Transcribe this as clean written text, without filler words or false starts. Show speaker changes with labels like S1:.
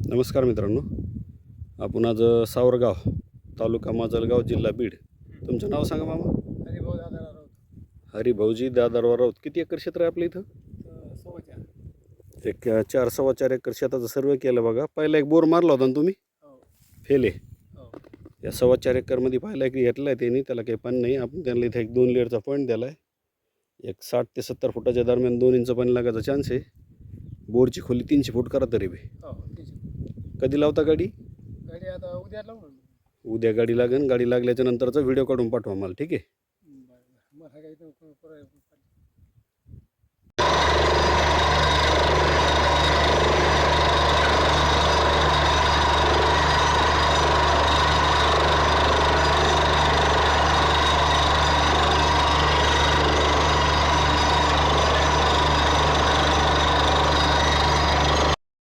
S1: नमस्कार मित्रांनो, आपण आज सावरगाव, तालुका माजलगाव, जिल्हा बीड. तुमचं नाव सांगा मामा.
S2: हरिभाऊ दादाराव राऊत.
S1: हरिभाऊजी दादाराव राऊत. किती एकर क्षेत्र आहे आपल्या इथं?
S2: 4.25.
S1: एक 4-4.25 एकर शेताचा सर्वे केलं बघा. पहिला एक बोर मारला होता ना तुम्ही?
S2: हो
S1: फेल आहे.
S2: हो.
S1: या 4.25 एकरमध्ये पहिला एक घेतला आहे त्यांनी, त्याला काही पाणी नाही. आपण त्यांना इथे एक 2 लेअरचा पॉईंट दिला आहे. एक 60 ते 70 फुटाच्या दरम्यान 2 इंच पाणी लागायचा चान्स आहे. बोरची खोली 300 फूट करा तरी बी.
S2: हो
S1: कधी लावता गाडी?
S2: गाडी आता उद्या लावू ना.
S1: उद्या गाडी लागेल. गाडी लागल्याच्या नंतरचा व्हिडिओ काढून पाठवा मला, ठीक आहे?
S2: बरं मला काही